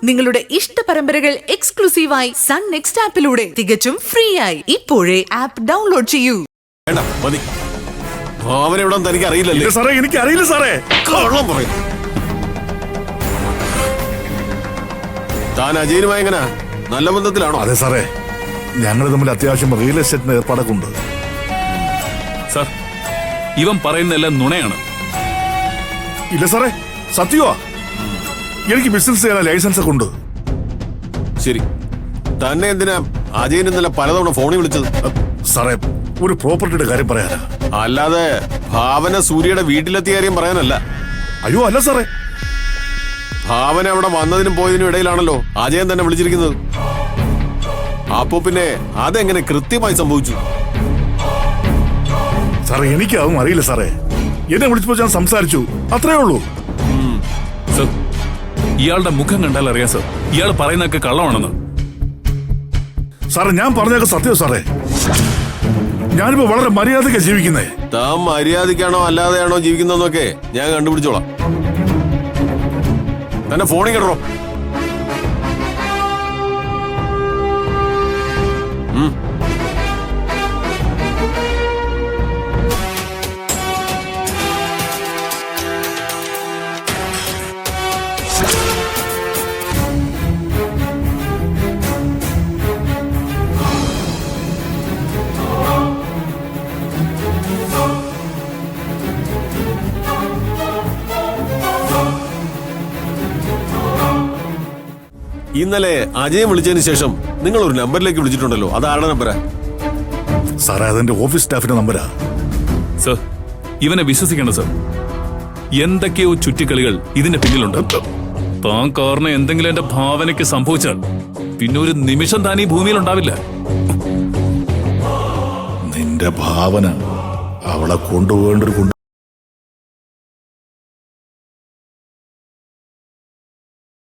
നിങ്ങളുടെ ഇഷ്ട പരമ്പരകൾ എക്സ്ക്ലൂസീവായി സൺ നെക്സ്റ്റ് ആപ്പിലൂടെ തികച്ചും ഫ്രീ ആയി ഇപ്പോഴേ ആപ്പ് ഡൗൺലോഡ് ചെയ്യൂ. വേണ്ട മതി, അവനെവിടെ തനിക്ക് അറിയില്ലല്ലേ സാറേ? എനിക്ക് അറിയില്ല സാറേ. കള്ളം പറയും. താൻ അജയനുമായി എങ്ങനെ നല്ല ബന്ധത്തിലാണോ? അതെ സാറേ, ഞങ്ങൾ തമ്മിൽ അത്യാവശ്യം റിയൽ എസ്റ്റേറ്റിന് ഏർപ്പാടൊക്കെ ഉണ്ട്. സാർ, ഇവൻ പറയുന്നതെല്ലാം നുണയാണ്. ഇല്ല സാറേ, സത്യമാ. എനിക്ക് ബിസിനസ് ചെയ്യാൻ ലൈസൻസ് ഒക്കെ ഉണ്ട്. ശരി, തന്നെ എന്തിനാ അജയൻ ഇന്നലെ പലതവണ ഫോണിൽ വിളിച്ചത്? സാറേ, ഒരു പ്രോപ്പർട്ടിയുടെ കാര്യം പറയാനാ. അല്ലാതെ ഭാവന സൂര്യയുടെ വീട്ടിലെത്തിയ കാര്യം പറയാനല്ല. അയ്യോ അല്ല സാറേ, ഭാവന അവിടെ വന്നതിനും പോയതിനും ഇടയിലാണല്ലോ അജയൻ തന്നെ വിളിച്ചിരിക്കുന്നത്. അപ്പോ പിന്നെ അതെങ്ങനെ കൃത്യമായി സംഭവിച്ചു? സാറേ എനിക്കതും അറിയില്ല സാറേ. എന്നെ വിളിച്ചപ്പോ ഞാൻ സംസാരിച്ചു, അത്രേ ഉള്ളൂ. സർ, ഇയാളുടെ മുഖം കണ്ടാൽ അറിയാം സർ, ഇയാൾ പറയുന്നതൊക്കെ കള്ളമാണെന്ന്. സാറേ, ഞാൻ പറഞ്ഞതൊക്കെ സത്യം സാറേ. ഞാനിപ്പോ വളരെ മര്യാദയ്ക്ക് ജീവിക്കുന്നേ. താൻ മര്യാദക്കാണോ അല്ലാതെയാണോ ജീവിക്കുന്നതെന്നൊക്കെ ഞാൻ കണ്ടുപിടിച്ചോളാം. തന്നെ ഫോണിൽ കേട്ടോ. ഇന്നലെ അജയൻ വിളിച്ചതിന് ശേഷം നിങ്ങൾ ഒരു നമ്പറിലേക്ക് വിളിച്ചിട്ടുണ്ടല്ലോ, അത് ആരുടെ നമ്പരാ? സാറേ, അതെന്റെ ഓഫീസ് സ്റ്റാഫിന്റെ നമ്പരാ. സർ, ഇവനെ വിശ്വസിക്കേണ്ട സർ. എന്തൊക്കെയോ ചുറ്റിക്കളികൾ ഇതിന്റെ പിന്നിലുണ്ട്. താൻ കാരണം എന്തെങ്കിലും എന്റെ ഭാവനയ്ക്ക് സംഭവിച്ചാൽ പിന്നെ ഒരു നിമിഷം താൻ ഈ ഭൂമിയിൽ ഉണ്ടാവില്ല. നിന്റെ ഭാവന അവളെ കൊണ്ടുപോകേണ്ട ഒരു